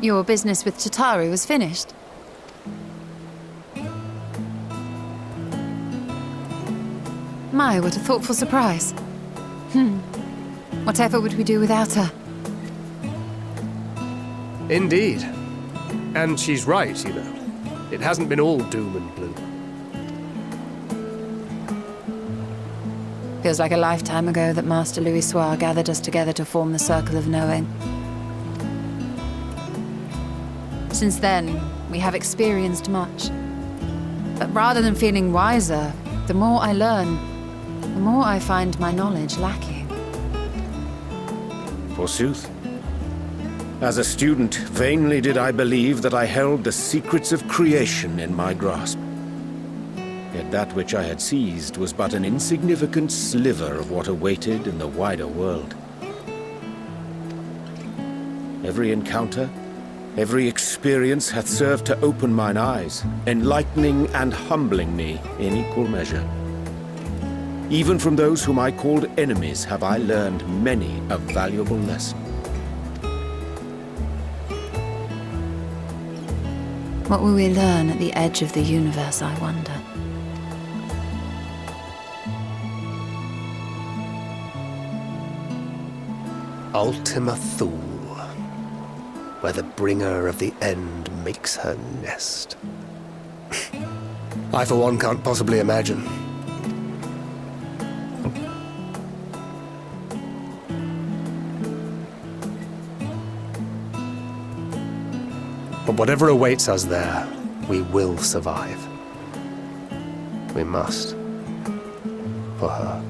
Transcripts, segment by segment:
Your business with Tataru was finished. My, what a thoughtful surprise. Whatever would we do without her? Indeed. And she's right, you know. It hasn't been all doom and gloom. Feels like a lifetime ago that Master Louis Soir gathered us together to form the Circle of Knowing. Since then, we have experienced much. But rather than feeling wiser, the more I learn, the more I find my knowledge lacking. Forsooth. As a student, vainly did I believe that I held the secrets of creation in my grasp. Yet that which I had seized was but an insignificant sliver of what awaited in the wider world. Every encounter, every experience hath served to open mine eyes, enlightening and humbling me in equal measure. Even from those whom I called enemies have I learned many a valuable lesson. What will we learn at the edge of the universe, I wonder? Ultima Thule, where the bringer of the end makes her nest. I, for one, can't possibly imagine. But whatever awaits us there, we will survive. We must. For her.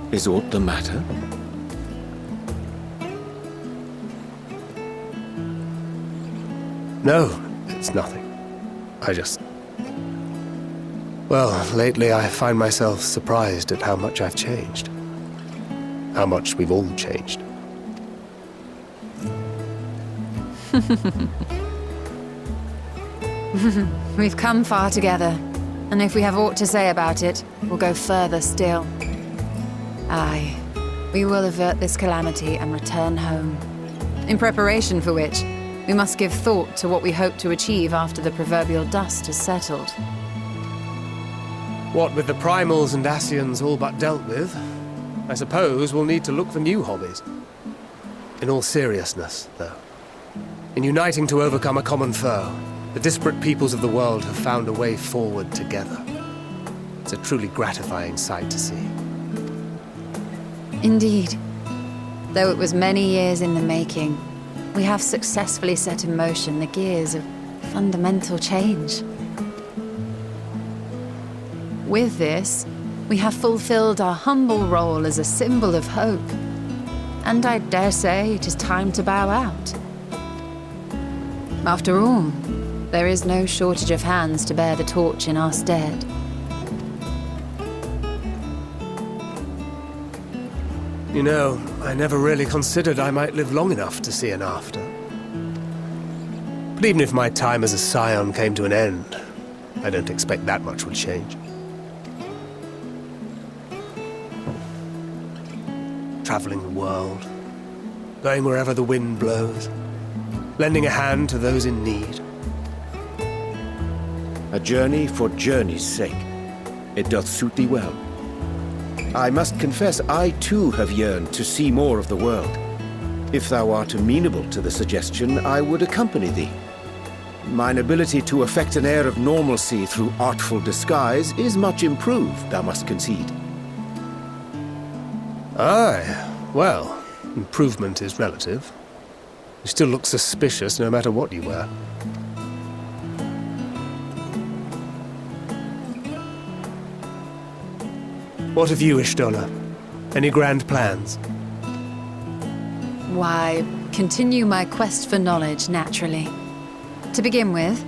Is aught the matter? No, it's nothing. I just... Well, lately I find myself surprised at how much I've changed. How much we've all changed. We've come far together, and if we have aught to say about it, we'll go further still. Aye, we will avert this calamity and return home. In preparation for which, we must give thought to what we hope to achieve after the proverbial dust has settled. What with the primals and Ascians all but dealt with, I suppose we'll need to look for new hobbies. In all seriousness, though, in uniting to overcome a common foe, the disparate peoples of the world have found a way forward together. It's a truly gratifying sight to see. Indeed. Though it was many years in the making, we have successfully set in motion the gears of fundamental change. With this, we have fulfilled our humble role as a symbol of hope. And I dare say it is time to bow out. After all, there is no shortage of hands to bear the torch in our stead. You know, I never really considered I might live long enough to see an after. But even if my time as a scion came to an end, I don't expect that much would change. Traveling the world, going wherever the wind blows, lending a hand to those in need. A journey for journey's sake. It doth suit thee well. I must confess, I too have yearned to see more of the world. If thou art amenable to the suggestion, I would accompany thee. Mine ability to effect an air of normalcy through artful disguise is much improved, thou must concede. Aye, well, improvement is relative. You still look suspicious no matter what you wear. What of you, Ishtola? Any grand plans? Why, continue my quest for knowledge, naturally. To begin with,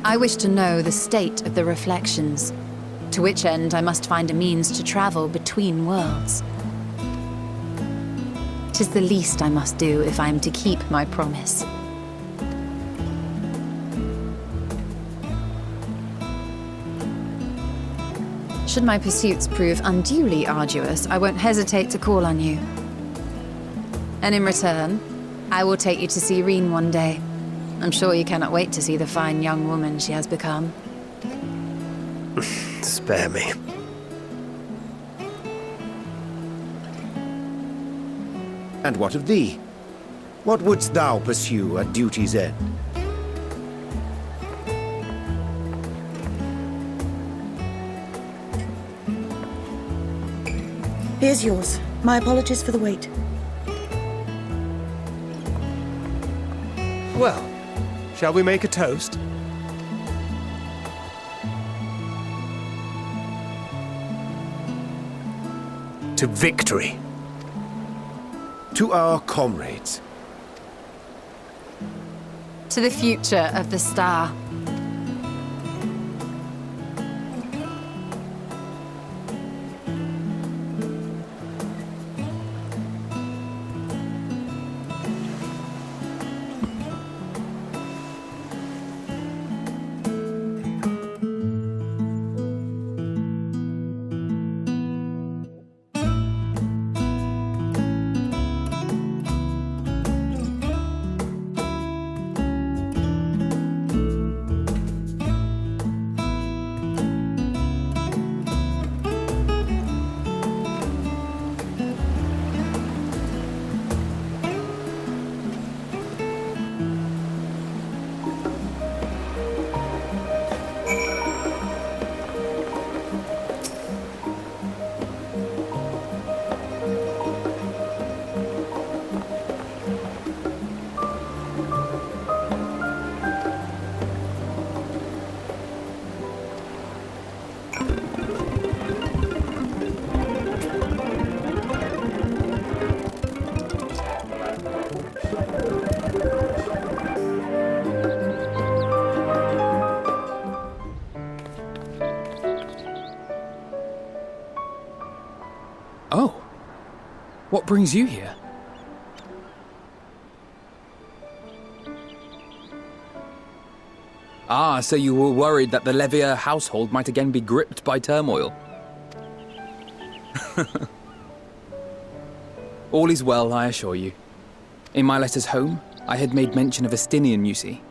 I wish to know the state of the reflections, to which end I must find a means to travel between worlds. 'Tis the least I must do if I am to keep my promise. Should my pursuits prove unduly arduous, I won't hesitate to call on you. And in return, I will take you to see Reen one day. I'm sure you cannot wait to see the fine young woman she has become. Spare me. And what of thee? What wouldst thou pursue at duty's end? Here's yours. My apologies for the wait. Well, shall we make a toast? To victory. To our comrades. To the future of the Star. Oh. What brings you here? Ah, so you were worried that the Levier household might again be gripped by turmoil. All is well, I assure you. In my letters home, I had made mention of Estinian, you see.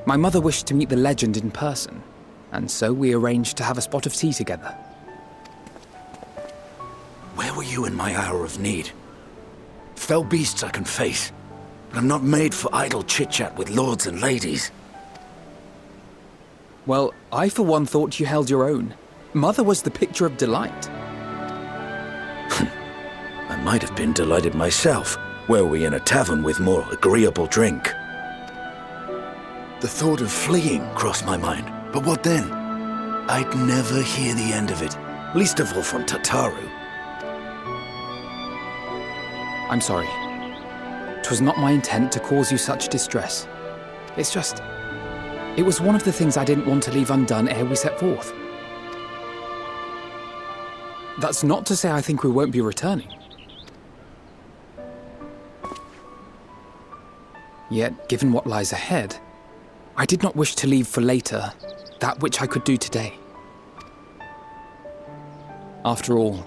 My mother wished to meet the legend in person, and so we arranged to have a spot of tea together. Where were you in my hour of need? Fell beasts I can face, but I'm not made for idle chit-chat with lords and ladies. Well, I for one thought you held your own. Mother was the picture of delight. I might have been delighted myself, were we in a tavern with more agreeable drink. The thought of fleeing crossed my mind, but what then? I'd never hear the end of it, least of all from Tataru. I'm sorry. 'Twas not my intent to cause you such distress. It's just... it was one of the things I didn't want to leave undone ere we set forth. That's not to say I think we won't be returning. Yet, given what lies ahead, I did not wish to leave for later that which I could do today. After all,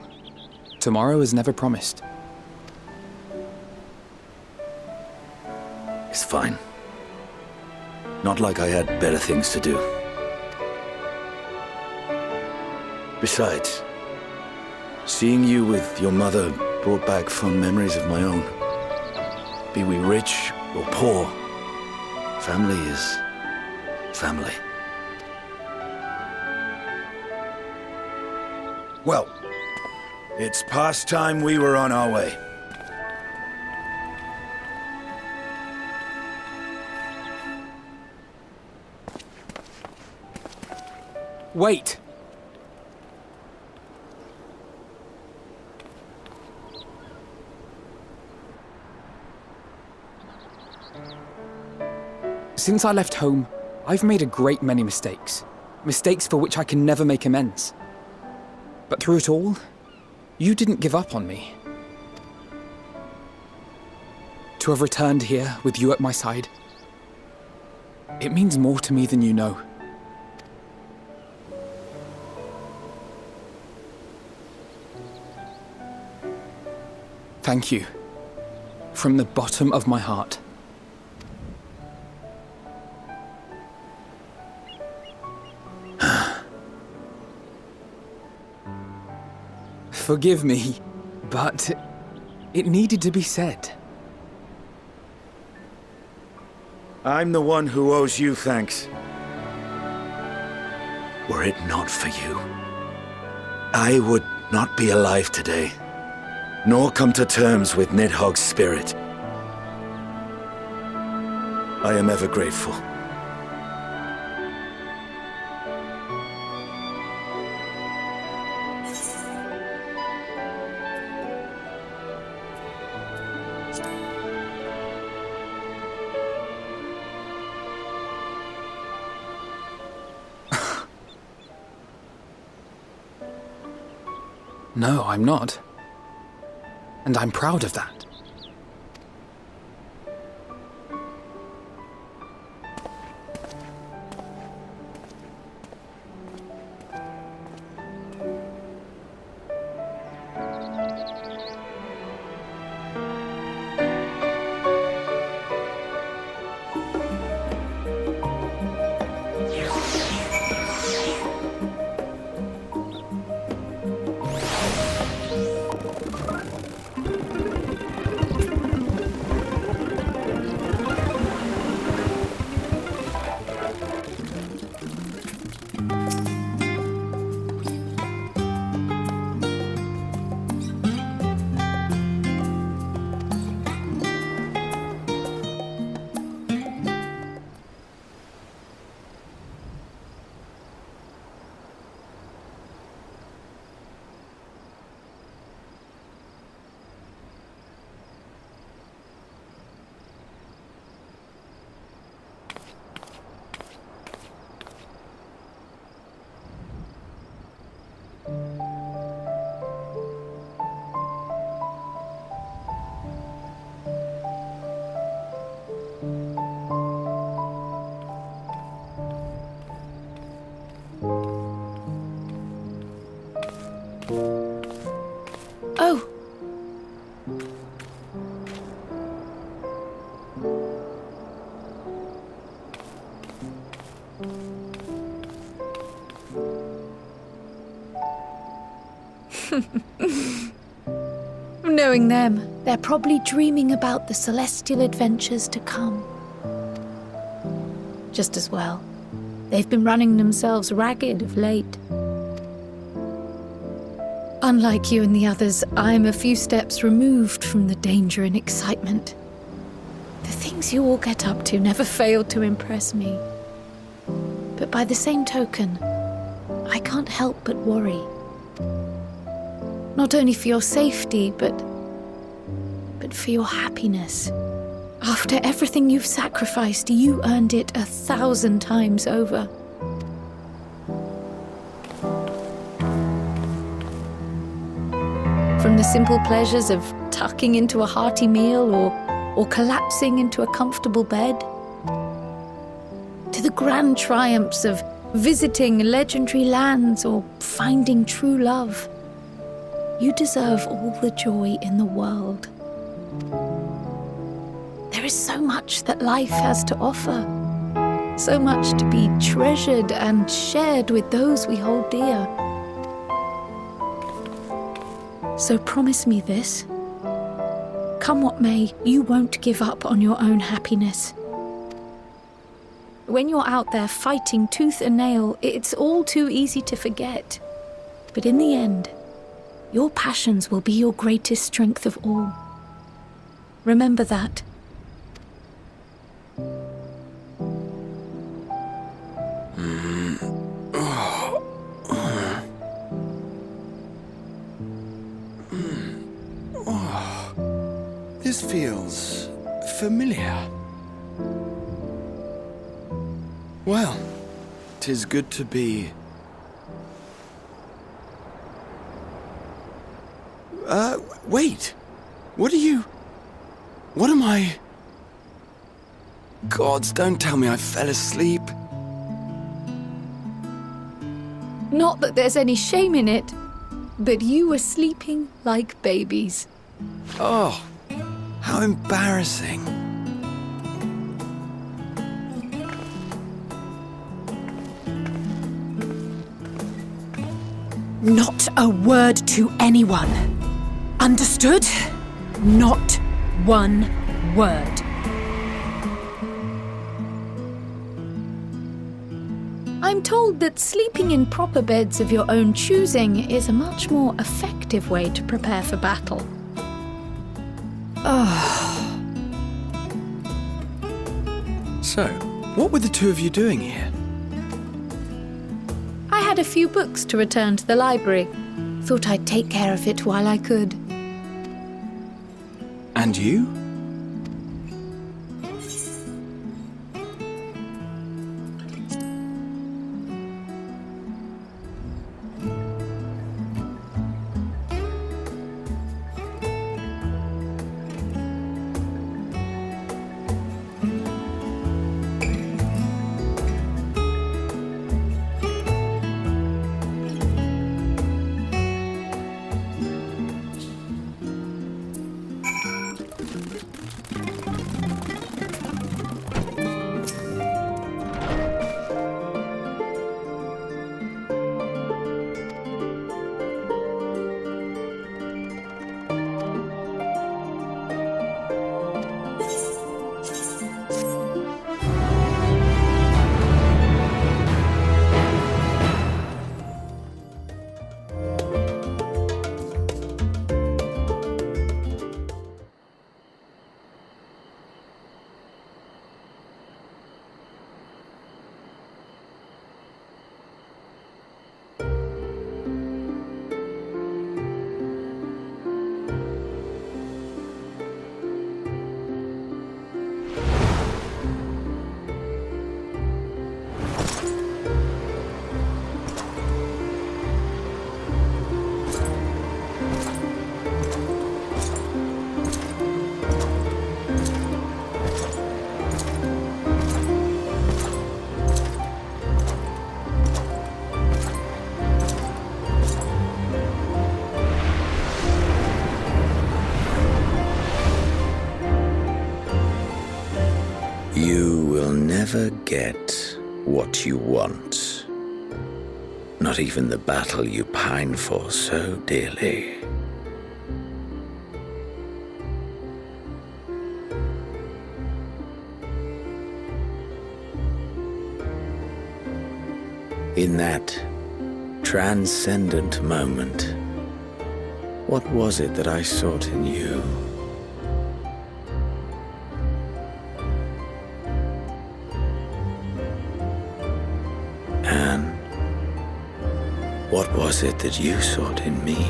tomorrow is never promised. It's fine. Not like I had better things to do. Besides, seeing you with your mother brought back fond memories of my own. Be we rich or poor, family is family. Well, it's past time we were on our way. Wait! Since I left home, I've made a great many mistakes. Mistakes for which I can never make amends. But through it all, you didn't give up on me. to have returned here with you at my side. It means more to me than you know. Thank you. From the bottom of my heart. Forgive me, but it needed to be said. I'm the one who owes you thanks. Were it not for you, I would not be alive today, nor come to terms with Nidhogg's spirit. I am ever grateful. No, I'm not. And I'm proud of that. Oh! Knowing them, they're probably dreaming about the celestial adventures to come. Just as well. They've been running themselves ragged of late. Unlike you and the others, I'm a few steps removed from the danger and excitement. The things you all get up to never fail to impress me. But by the same token, I can't help but worry. Not only for your safety, but for your happiness. After everything you've sacrificed, you earned it 1,000 times over. From the simple pleasures of tucking into a hearty meal or collapsing into a comfortable bed, to the grand triumphs of visiting legendary lands or finding true love, you deserve all the joy in the world. There is so much that life has to offer, so much to be treasured and shared with those we hold dear. So promise me this. Come what may, you won't give up on your own happiness. When you're out there fighting tooth and nail, it's all too easy to forget. But in the end, your passions will be your greatest strength of all. Remember that. This feels familiar. Well, 'tis good to be... Wait! What are you... What am I... Gods, don't tell me I fell asleep. Not that there's any shame in it, but you were sleeping like babies. Oh, how embarrassing. Not a word to anyone. Understood? Not one word. I'm told that sleeping in proper beds of your own choosing is a much more effective way to prepare for battle. So, what were the two of you doing here? I had a few books to return to the library. Thought I'd take care of it while I could. And you? You will never get what you want. Not even the battle you pine for so dearly. In that transcendent moment, what was it that I sought in you? And what was it that you sought in me?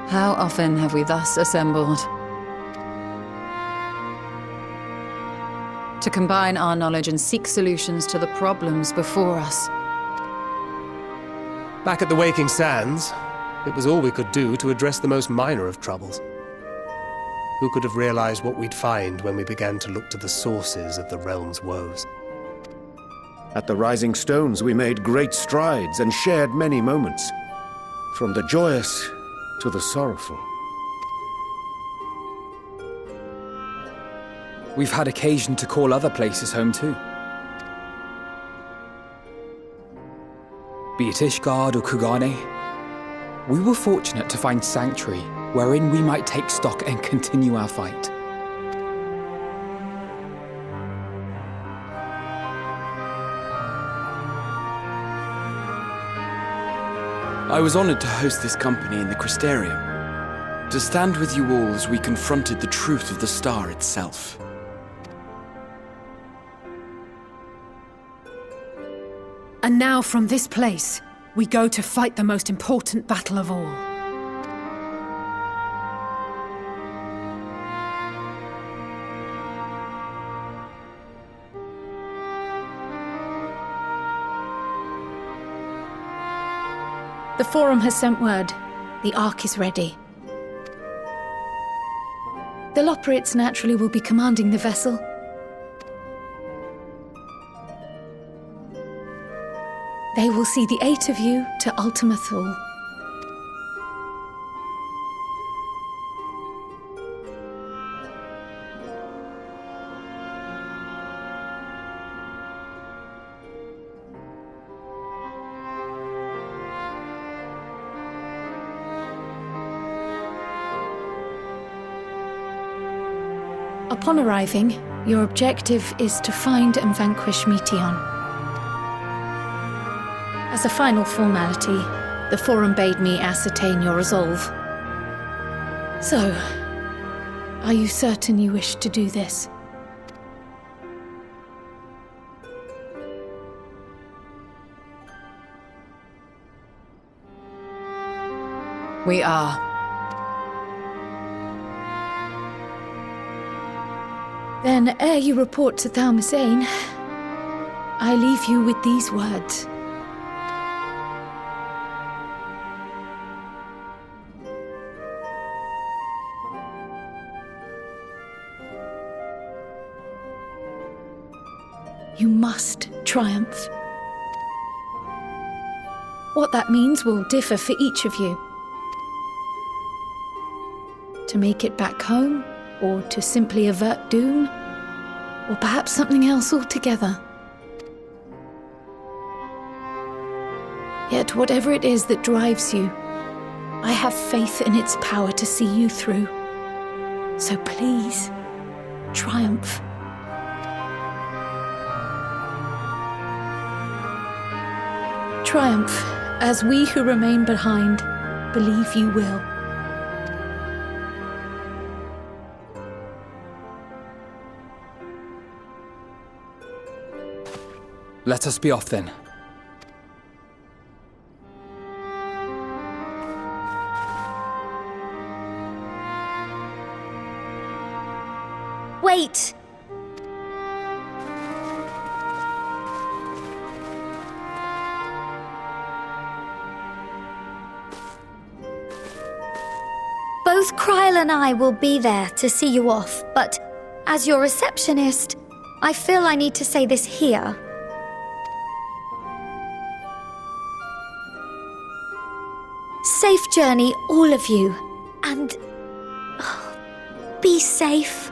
How often have we thus assembled? To combine our knowledge and seek solutions to the problems before us. Back at the Waking Sands, it was all we could do to address the most minor of troubles. Who could have realized what we'd find when we began to look to the sources of the realm's woes? At the Rising Stones, we made great strides and shared many moments. From the joyous to the sorrowful. We've had occasion to call other places home too. Be it Ishgard or Kugane, we were fortunate to find sanctuary wherein we might take stock and continue our fight. I was honored to host this company in the Crystarium, to stand with you all as we confronted the truth of the star itself. And now from this place, we go to fight the most important battle of all. The Forum has sent word. The Ark is ready. The Loporrits naturally will be commanding the vessel. They will see the 8 of you to Ultima Thule. Upon arriving, your objective is to find and vanquish Meteon. As a final formality, the Forum bade me ascertain your resolve. So, are you certain you wish to do this? We are. Then, ere you report to Thalmasane, I leave you with these words. You must triumph. What that means will differ for each of you. To make it back home, or to simply avert doom, or perhaps something else altogether. Yet whatever it is that drives you, I have faith in its power to see you through. So please, triumph. Triumph, as we who remain behind believe you will. Let us be off then. Wait! Both Kryl and I will be there to see you off, but as your receptionist, I feel I need to say this here. Safe journey, all of you, and be safe.